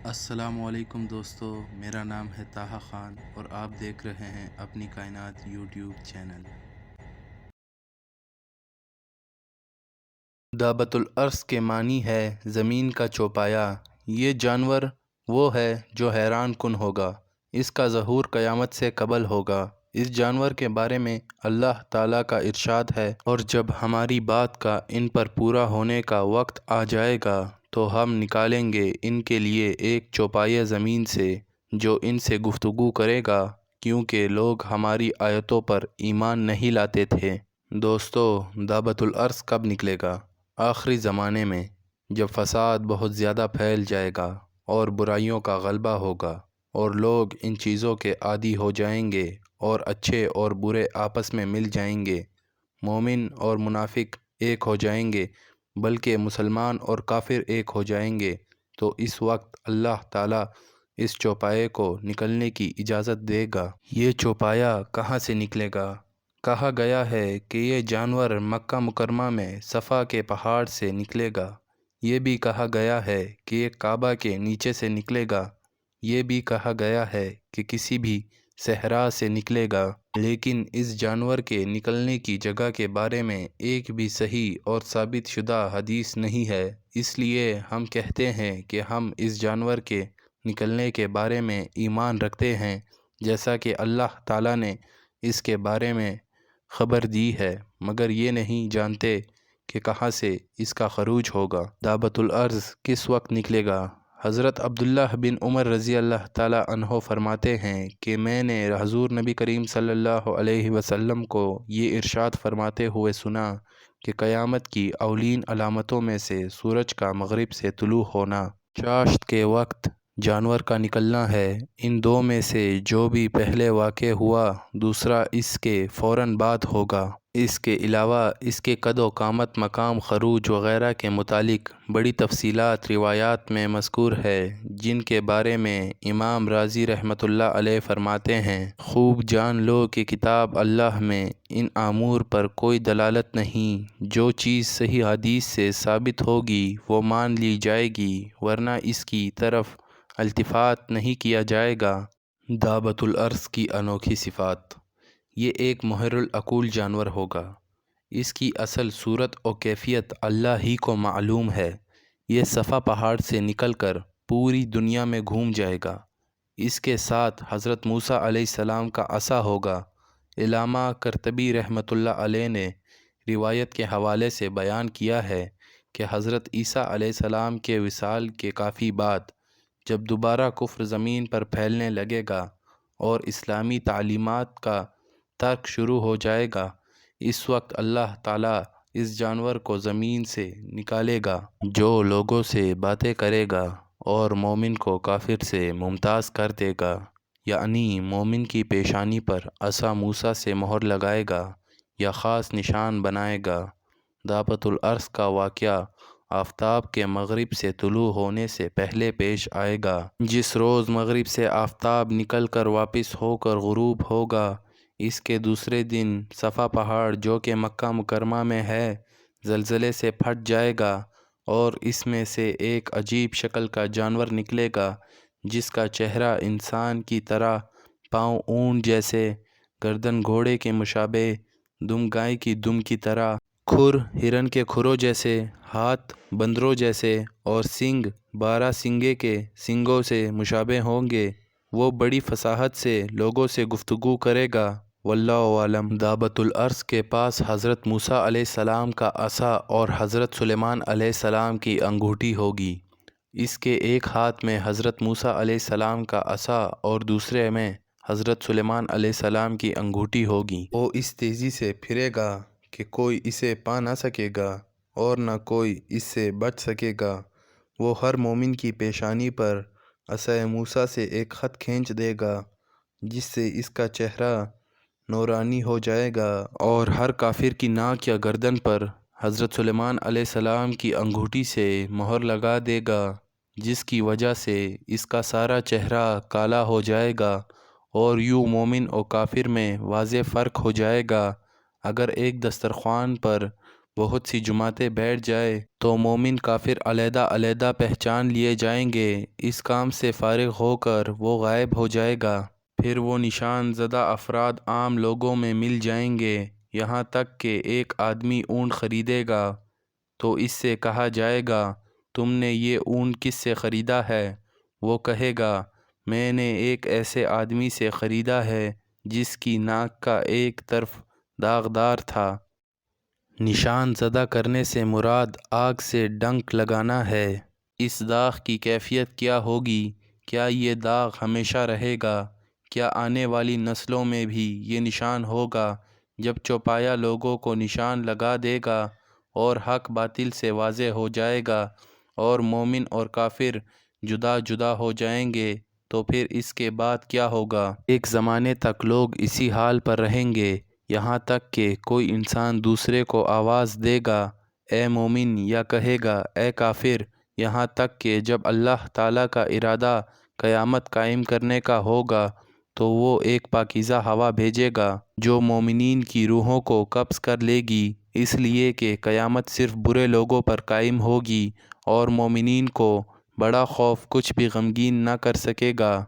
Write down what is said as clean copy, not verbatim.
السلام علیکم دوستو، میرا نام ہے طاہا خان اور آپ دیکھ رہے ہیں اپنی کائنات یوٹیوب چینل۔ دابت الارض کے معنی ہے زمین کا چوپایا۔ یہ جانور وہ ہے جو حیران کن ہوگا، اس کا ظہور قیامت سے قبل ہوگا۔ اس جانور کے بارے میں اللہ تعالیٰ کا ارشاد ہے، اور جب ہماری بات کا ان پر پورا ہونے کا وقت آ جائے گا تو ہم نکالیں گے ان کے لیے ایک چوپایہ زمین سے جو ان سے گفتگو کرے گا، کیونکہ لوگ ہماری آیتوں پر ایمان نہیں لاتے تھے۔ دوستو، دابت الارض کب نکلے گا؟ آخری زمانے میں، جب فساد بہت زیادہ پھیل جائے گا اور برائیوں کا غلبہ ہوگا اور لوگ ان چیزوں کے عادی ہو جائیں گے اور اچھے اور برے آپس میں مل جائیں گے، مومن اور منافق ایک ہو جائیں گے، بلکہ مسلمان اور کافر ایک ہو جائیں گے، تو اس وقت اللہ تعالیٰ اس چوپائے کو نکلنے کی اجازت دے گا۔ یہ چوپایا کہاں سے نکلے گا؟ کہا گیا ہے کہ یہ جانور مکہ مکرمہ میں صفا کے پہاڑ سے نکلے گا۔ یہ بھی کہا گیا ہے کہ یہ کعبہ کے نیچے سے نکلے گا۔ یہ بھی کہا گیا ہے کہ کسی بھی صحرا سے نکلے گا، لیکن اس جانور کے نکلنے کی جگہ کے بارے میں ایک بھی صحیح اور ثابت شدہ حدیث نہیں ہے۔ اس لیے ہم کہتے ہیں کہ ہم اس جانور کے نکلنے کے بارے میں ایمان رکھتے ہیں، جیسا کہ اللہ تعالیٰ نے اس کے بارے میں خبر دی ہے، مگر یہ نہیں جانتے کہ کہاں سے اس کا خروج ہوگا۔ دابت الارض کس وقت نکلے گا؟ حضرت عبداللہ بن عمر رضی اللہ تعالیٰ عنہ فرماتے ہیں کہ میں نے حضور نبی کریم صلی اللہ علیہ وسلم کو یہ ارشاد فرماتے ہوئے سنا کہ قیامت کی اولین علامتوں میں سے سورج کا مغرب سے طلوع ہونا، چاشت کے وقت جانور کا نکلنا ہے۔ ان دو میں سے جو بھی پہلے واقع ہوا، دوسرا اس کے فوراً بعد ہوگا۔ اس کے علاوہ اس کے قد و قامت، مقام خروج وغیرہ کے متعلق بڑی تفصیلات روایات میں مذکور ہے، جن کے بارے میں امام رازی رحمۃ اللہ علیہ فرماتے ہیں: خوب جان لو کہ کتاب اللہ میں ان امور پر کوئی دلالت نہیں۔ جو چیز صحیح حدیث سے ثابت ہوگی وہ مان لی جائے گی، ورنہ اس کی طرف التفات نہیں کیا جائے گا۔ دابت الارض کی انوکھی صفات: یہ ایک ماہر العقول جانور ہوگا۔ اس کی اصل صورت و کیفیت اللہ ہی کو معلوم ہے۔ یہ صفا پہاڑ سے نکل کر پوری دنیا میں گھوم جائے گا۔ اس کے ساتھ حضرت موسیٰ علیہ السلام کا عصا ہوگا۔ علامہ قرطبی رحمۃ اللہ علیہ نے روایت کے حوالے سے بیان کیا ہے کہ حضرت عیسیٰ علیہ السلام کے وصال کے کافی بعد جب دوبارہ کفر زمین پر پھیلنے لگے گا اور اسلامی تعلیمات کا ترک شروع ہو جائے گا، اس وقت اللہ تعالیٰ اس جانور کو زمین سے نکالے گا، جو لوگوں سے باتیں کرے گا اور مومن کو کافر سے ممتاز کر دے گا، یعنی مومن کی پیشانی پر عصا موسیٰ سے مہر لگائے گا یا خاص نشان بنائے گا۔ دابت الارض کا واقعہ آفتاب کے مغرب سے طلوع ہونے سے پہلے پیش آئے گا۔ جس روز مغرب سے آفتاب نکل کر واپس ہو کر غروب ہوگا، اس کے دوسرے دن صفا پہاڑ جو کہ مکہ مکرمہ میں ہے، زلزلے سے پھٹ جائے گا اور اس میں سے ایک عجیب شکل کا جانور نکلے گا، جس کا چہرہ انسان کی طرح، پاؤں اونٹ جیسے، گردن گھوڑے کے مشابہ، دم گائے کی دم کی طرح، کھر ہرن کے کھروں جیسے، ہاتھ بندروں جیسے اور سینگ 12 سینگے کے سینگوں سے مشابہ ہوں گے۔ وہ بڑی فصاحت سے لوگوں سے گفتگو کرے گا۔ واللہ اعلم۔ دابت الارض کے پاس حضرت موسیٰ علیہ السلام کا عصا اور حضرت سلیمان علیہ السلام کی انگوٹھی ہوگی۔ اس کے ایک ہاتھ میں حضرت موسیٰ علیہ السلام کا عصا اور دوسرے میں حضرت سلیمان علیہ السلام کی انگوٹھی ہوگی۔ وہ اس تیزی سے پھرے گا کہ کوئی اسے پا نہ سکے گا اور نہ کوئی اس سے بچ سکے گا۔ وہ ہر مومن کی پیشانی پر عصا موسیٰ سے ایک خط کھینچ دے گا، جس سے اس کا چہرہ نورانی ہو جائے گا، اور ہر کافر کی ناک یا گردن پر حضرت سلیمان علیہ السلام کی انگوٹھی سے مہر لگا دے گا، جس کی وجہ سے اس کا سارا چہرہ کالا ہو جائے گا، اور یوں مومن و کافر میں واضح فرق ہو جائے گا۔ اگر ایک دسترخوان پر بہت سی جماعتیں بیٹھ جائے تو مومن کافر علیحدہ علیحدہ پہچان لیے جائیں گے۔ اس کام سے فارغ ہو کر وہ غائب ہو جائے گا۔ پھر وہ نشان زدہ افراد عام لوگوں میں مل جائیں گے، یہاں تک کہ ایک آدمی اونٹ خریدے گا تو اس سے کہا جائے گا، تم نے یہ اونٹ کس سے خریدا ہے؟ وہ کہے گا، میں نے ایک ایسے آدمی سے خریدا ہے جس کی ناک کا ایک طرف داغدار تھا۔ نشان زدہ کرنے سے مراد آگ سے ڈنک لگانا ہے۔ اس داغ کی کیفیت کیا ہوگی؟ کیا یہ داغ ہمیشہ رہے گا؟ کیا آنے والی نسلوں میں بھی یہ نشان ہوگا؟ جب چوپایا لوگوں کو نشان لگا دے گا اور حق باطل سے واضح ہو جائے گا اور مومن اور کافر جدا جدا ہو جائیں گے تو پھر اس کے بعد کیا ہوگا؟ ایک زمانے تک لوگ اسی حال پر رہیں گے، یہاں تک کہ کوئی انسان دوسرے کو آواز دے گا اے مومن یا کہے گا اے کافر، یہاں تک کہ جب اللہ تعالیٰ کا ارادہ قیامت قائم کرنے کا ہوگا تو وہ ایک پاکیزہ ہوا بھیجے گا جو مومنین کی روحوں کو قبض کر لے گی، اس لیے کہ قیامت صرف برے لوگوں پر قائم ہوگی اور مومنین کو بڑا خوف کچھ بھی غمگین نہ کر سکے گا۔